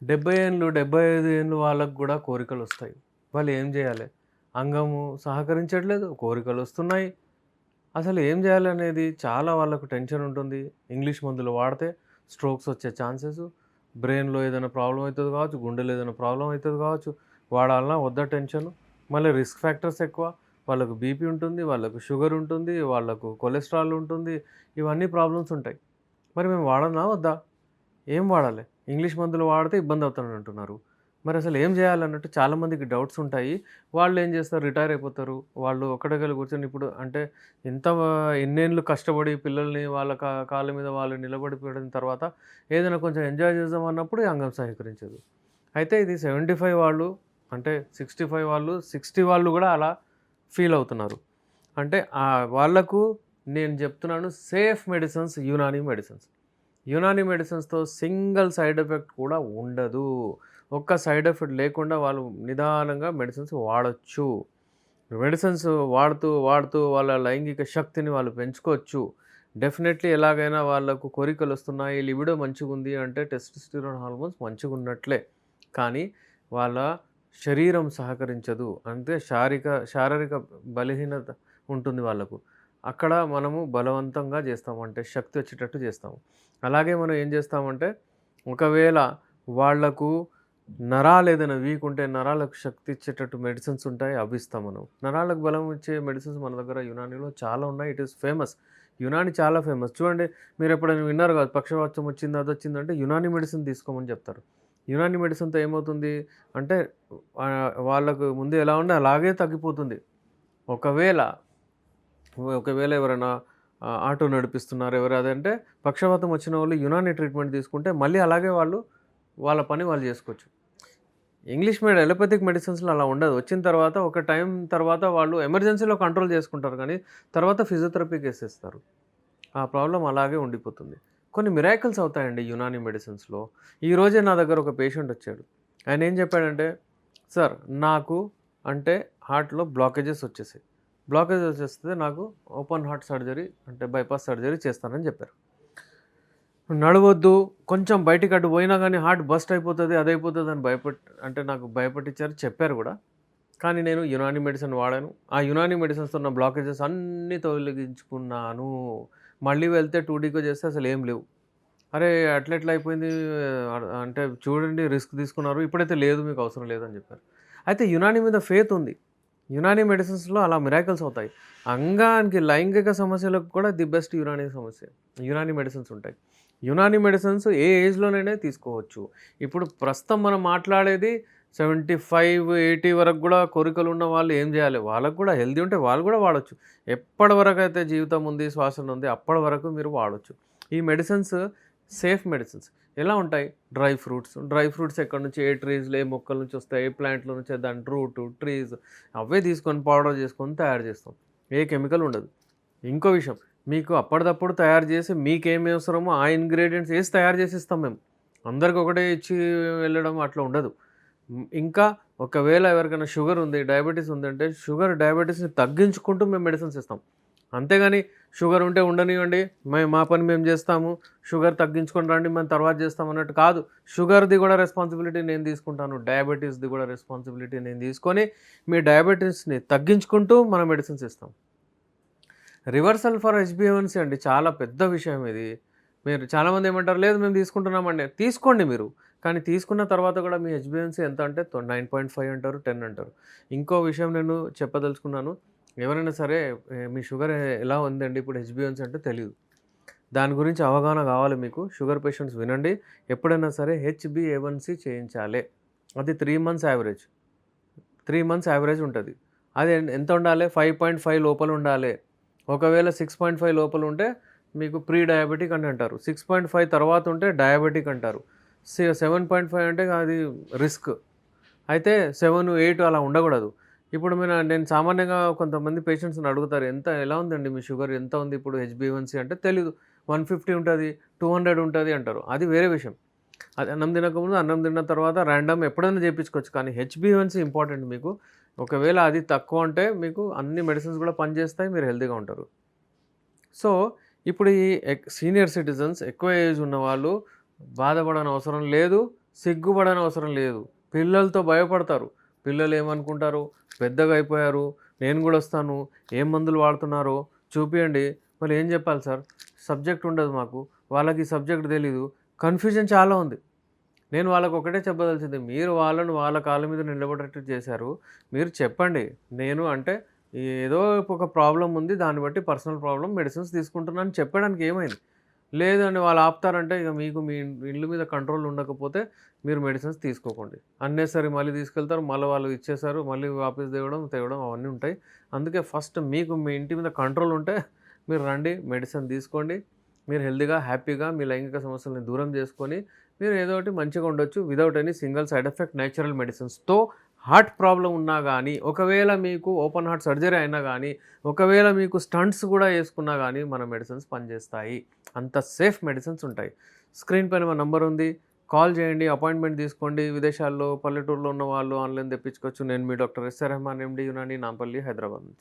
70 ఏండ్లు, 75 ఏండ్లు వాళ్ళకి గూడా కోరికలొస్తాయి. వాళ్ళు ఏం జేయాలి? అంగము సహకరించట్లేదు, కోరికలొస్తున్నాయి. అసలు ఏం జేయాలనేది చాలా వాళ్ళకు టెన్షన్ ఉంటుంది. ఇంగ్లీష్ మందులు వాడితే స్ట్రోక్స్ వచ్చే ఛాన్సెసు, బ్రెయిన్‌లో ఏదైనా ప్రాబ్లమ్ అయితది గావచ్చు, గుండెలో ఏదైనా ప్రాబ్లమ్ అయితది గావచ్చు. వాడాలనా వద్దా టెన్షను. మళ్ళీ రిస్క్ ఫ్యాక్టర్స్ ఎక్కువ. వాళ్ళకు బీపీ ఉంటుంది, వాళ్ళకు షుగర్ ఉంటుంది, వాళ్ళకు కొలెస్ట్రాల్ ఉంటుంది. ఇవన్నీ ప్రాబ్లమ్స్ ఉంటాయి. మరి మేము వాడనా వద్దా? ఏం వాడాలి? ఇంగ్లీష్ మందులు వాడితే ఇబ్బందవుతానంటున్నారు. మరసలు ఏం జేయాలన్నట్టు చాలామందికి డౌట్స్ ఉంటాయి. వాళ్ళేం జేస్తారు రిటైర్ అయిపోతారు. వాళ్ళు ఒక్క దగ్గర కూర్చొని ఇప్పుడు అంటే ఎంత ఎన్నేళ్ళు కష్టపడి పిల్లల్ని వాళ్ళ కాళ్ళ మీద వాళ్ళు నిలబడిపోయిన తర్వాత ఏదైనా కొంచెం ఎంజాయ్ చేద్దాం అన్నప్పుడు ఈ అంగం సహకరించదు. అయితే ఇది 75 వాళ్ళు అంటే 65 వాళ్ళు, 60 వాళ్ళు గూడా అలా ఫీల్ అవుతున్నారు. అంటే వాళ్ళకు నేను జెప్తున్నాను safe medicines Unani medicines. Unani మెడిసిన్స్‌తో సింగిల్ సైడ్ ఎఫెక్ట్ కూడా ఉండదు. ఒక్క సైడ్ ఎఫెక్ట్ లేకుండా వాళ్ళు నిదానంగా మెడిసిన్స్ వాడొచ్చు. మెడిసిన్స్ వాడుతూ, వాడుతూ వాళ్ళ లైంగిక శక్తిని వాళ్ళు పెంచుకోవచ్చు. డెఫినెట్‌లీ ఎలాగైనా వాళ్ళకు కోరికలొస్తున్నాయి, లిబిడో మంచిగుంది అంటే టెస్టోస్టిరాన్ హార్మోన్స్ మంచిగున్నట్లే. కానీ వాళ్ళ శరీరం సహకరించదు. అంటే శారీరక బలహీనత ఉంటుంది వాళ్ళకు. అక్కడ మనము బలవంతంగా జేస్తాము. అంటే శక్తి వచ్చేటట్టు జేస్తాము. అలాగే మనం ఏం జేస్తామంటే ఒకవేళ వాళ్ళకు నరాలేదైనా వీక్ ఉంటే నరాలకు శక్తి ఇచ్చేటట్టు మెడిసిన్స్ ఉంటాయి. అవి ఇస్తాం మనం. నరాలకు బలం ఇచ్చే మెడిసిన్స్ మన దగ్గర యునానిలో చాలా ఉన్నాయి. It is famous. యునాని చాలా ఫేమస్. చూడండి మీరెప్పుడైనా విన్నారు కాదు పక్షవాతం వచ్చింది, అదొచ్చిందంటే యునాని మెడిసిన్ తీసుకోమని చెప్తారు. యునాని మెడిసిన్‌తో ఏమవుతుంది అంటే వాళ్ళకు ముందు ఎలా ఉందో అలాగే తగ్గిపోతుంది. ఒకవేళ ఒకవేళ ఎవరైనా ఆటో నడిపిస్తున్నారు అదంటే పక్షవాతం వచ్చిన వాళ్ళు యునాని ట్రీట్మెంట్ తీసుకుంటే మళ్ళీ అలాగే వాళ్ళ పని వాళ్ళు చేసుకోవచ్చు. అలోపతిక్ మెడిసిన్స్‌లో అలా ఉండదు. వచ్చిన తర్వాత ఒక టైం తర్వాత వాళ్ళు ఎమర్జెన్సీలో కంట్రోల్ చేసుకుంటారు కానీ తర్వాత ఫిజియోథెరపీకేసేస్తారు. ఆ ప్రాబ్లమ్ అలాగే ఉండిపోతుంది. కొన్ని మిరాకిల్స్ అవుతాయండి యునాని మెడిసిన్స్‌లో. ఈరోజే నా దగ్గర ఒక పేషెంట్ వచ్చాడు. ఆయన ఏం చెప్పాడంటే, "సార్ నాకు అంటే హార్ట్‌లో బ్లాకేజెస్ వచ్చేసాయి. బ్లాకేజ్ వచ్చేస్తే నాకు ఓపెన్ హార్ట్ సర్జరీ అంటే బైపాస్ సర్జరీ చేస్తానని" చెప్పారు. నడవొద్దు. కొంచెం బయటికి అటు పోయినా గానీ హార్ట్ బస్ట్ అయిపోతది, అదయిపోతదని అంటే నాకు భయపట్టిచ్చారు, చెప్పారు గూడా. కానీ నేను యునాని మెడిసిన్ వాడాను. ఆ యునాని మెడిసిన్స్‌తో ఉన్న బ్లాకేజెస్ అన్నీ తొలగించుకున్నాను. మళ్ళీ వెళ్తే 2 డీకో చేస్తే అసలేం లేవు. అరే! అట్లెట్లా అయిపోయింది అంటే చూడండి రిస్క్ తీసుకున్నారు. ఇప్పుడైతే లేదు మీకు అవసరం లేదని చెప్పారు. అయితే యునాని మీద ఫెయిత్ ఉంది. యునాని మెడిసిన్స్‌లో అలా మిరాకిల్స్ అవుతాయి. అంగానికి లైంగిక సమస్యలకు కూడా ది బెస్ట్ యునాని మెడిసిన్స్ ఉంటాయి. యునాని మెడిసిన్స్ ఏ ఏజ్‌లోనైనా తీసుకోవచ్చు. ఇప్పుడు ప్రస్తుతం మనం మాట్లాడేది 75, 80 వరకు గూడా కోరికలున్న వాళ్ళు ఏం జేయాలి? వాళ్ళకి గూడా హెల్తీ ఉంటే వాళ్ళు గూడా వాడొచ్చు. ఎప్పటివరకైతే జీవితం ఉంది, శ్వాసనుంది అప్పటి వరకు మీరు వాడొచ్చు. ఈ మెడిసిన్స్ సేఫ్ మెడిసిన్స్. ఎలా ఉంటాయి? డ్రై ఫ్రూట్స్ ఎక్కడి నుంచి ఏ ట్రీస్‌లో, ఏ మొక్కల నుంచి వస్తాయి, ఏ ప్లాంట్‌లో నుంచి దాని ట్రీస్ అవే తీసుకొని పౌడర్ చేసుకొని తయారు చేస్తాం. ఏ కెమికల్ ఉండదు. ఇంకో విషయం మీకు అప్పటిదప్పుడు తయారు చేసి మీకేమి అవసరమో ఆ ఇంగ్రీడియెంట్స్ ఏసి తయారు చేసి ఇస్తాం మేము. అందరికి ఒకటే ఇచ్చి వెళ్ళడం అట్లా ఉండదు. ఇంకా ఒకవేళ ఎవరికైనా షుగర్ ఉంది, డయాబెటిస్ ఉందంటే డయాబెటిస్‌ని తగ్గించుకుంటూ మేము మెడిసిన్స్ ఇస్తాం. అంతేగాని షుగర్ ఉంటే ఉండనివ్వండి. మా పని మేము జేస్తాము. షుగర్ తగ్గించుకొని రండి మేము తర్వాత చేస్తాం అన్నట్టు కాదు. షుగర్‌ది గూడా రెస్పాన్సిబిలిటీ నేను తీసుకుంటాను. డయాబెటిస్‌ది గూడా రెస్పాన్సిబిలిటీ నేను తీసుకొని మీ డయాబెటిస్‌ని తగ్గించుకుంటూ మనం మెడిసిన్స్ ఇస్తాం. రివర్సల్ ఫర్ హెచ్‌బీ1సీ అండి. చాలా పెద్ద విషయం ఇది. మీరు చాలామంది ఏమంటారు, లేదు మేము తీసుకుంటున్నామండి. తీసుకోండి మీరు. కానీ తీసుకున్న తర్వాత కూడా మీ హెచ్‌బీ1సీ ఎంత అంటే 9.5 అంటారు, 10 అంటారు. ఇంకో విషయం నేను చెప్పదలుచుకున్నాను. ఎవరైనా సరే మీ షుగర్ ఎలా ఉందండి ఇప్పుడు హెచ్‌బీ1సీ అంటే తెలీదు. దాని గురించి అవగాహన కావాలి మీకు. షుగర్ పేషెంట్స్ వినండి. ఎప్పుడైనా సరే హెచ్‌బీ1సీ చేయించాలే. అది 3 మంత్స్ యావరేజ్. 3 మంత్స్ యావరేజ్ ఉంటది. అది ఎంత ఉండాలి? 5.5 లోపల ఉండాలి. ఒకవేళ 6.5 లోపల ఉంటే మీకు ప్రీ డయాబెటిక్ అని అంటారు. 6.5 తర్వాత ఉంటే డయాబెటిక్ అంటారు. 7.5 అంటే అది రిస్క్. అయితే 7, 8 అలా ఉండకూడదు. ఇప్పుడు నేను సామాన్యంగా కొంతమంది పేషెంట్స్‌ని అడుగుతారు. ఎలా ఉందండి మీ షుగర్ ఎంత ఉంది ఇప్పుడు హెచ్‌బీ1సీ అంటే తెలీదు. 150 ఉంటది, 200 ఉంటది అంటారు. అది వేరే విషయం. అది అన్నం తినకముందు, అన్నం తిన్న తర్వాత ర్యాండమ్ ఎప్పుడైనా చేపించుకోవచ్చు. కానీ హెచ్‌బీ1సీ ఇంపార్టెంట్ మీకు. ఒకవేళ అది తక్కువ ఉంటే మీకు అన్ని మెడిసిన్స్ కూడా పనిచేస్తాయి. మీరు హెల్తీగా ఉంటారు. సో, ఇప్పుడు ఈ సీనియర్ సిటిజన్స్ ఎక్కువ ఏజ్ ఉన్నవాళ్ళు బాధపడనవసరం లేదు. సిగ్గుపడని అవసరం లేదు. పిల్లలతో భయపడతారు. పిల్లలు ఏమనుకుంటారు, పెద్దగా అయిపోయారు, నేను గూడా వస్తాను, ఏం మందులు వాడుతున్నారో చూపియండి. మళ్ళీ ఏం జెప్పాలి సార్? సబ్జెక్ట్ ఉండదు మాకు. వాళ్ళకి సబ్జెక్ట్ తెలీదు. కన్‌ఫ్యూజన్ చాలా ఉంది. నేను వాళ్ళకొకటే చెప్పదలిచింది. మీరు వాళ్ళను వాళ్ళ కాళ్ళ మీద నిలబడేటట్టు చేశారు. మీరు చెప్పండి. నేను అంటే ఏదో ఒక ప్రాబ్లమ్ ఉంది. దాన్ని బట్టి పర్సనల్ ప్రాబ్లమ్ మెడిసిన్స్ తీసుకుంటున్నాను చెప్పడానికి ఏమైంది? లేదండి వాళ్ళు ఆపుతారంటే ఇక మీకు మీ ఇల్లు మీద కంట్రోల్ ఉండకపోతే మీరు మెడిసిన్స్ తీసుకోకండి. అన్నెసరీ మళ్ళీ తీసుకెళ్తారు. మళ్ళీ వాళ్ళు ఇచ్చేసారు. మళ్ళీ వాపస్ తేవడం అవన్నీ ఉంటాయి. అందుకే ఫస్ట్ మీకు మీ ఇంటి మీద కంట్రోల్ ఉంటే మీరు రండి. మెడిసిన్ తీసుకోండి. మీరు హెల్తీగా, హ్యాపీగా మీ లైంగిక సమస్యలని దూరం చేసుకొని మీరు ఏదో ఒకటి మంచిగా ఉండొచ్చు. Without any single side effect natural మెడిసిన్స్‌తో హార్ట్ ప్రాబ్లమ్ ఉన్నా గానీ, ఒకవేళ మీకు ఓపెన్ హార్ట్ సర్జరీ అయినా గానీ, ఒకవేళ మీకు స్టంట్స్ గూడా యేసుకున్నా గానీ మన మెడిసిన్స్ పనిజేస్తాయి. అంత సేఫ్ మెడిసిన్స్ ఉంటాయి. స్క్రీన్ పైన మా నంబర్ ఉంది. కాల్ చేయండి. అపాయింట్‌మెంట్ తీసుకోండి. విదేశాల్లో, పల్లెటూరులో ఉన్న వాళ్ళు ఆన్‌లైన్ తెప్పించుకోవచ్చు. నేను మీ doctor S R Rehman MD Unani Nampally Hyderabad నుంచి.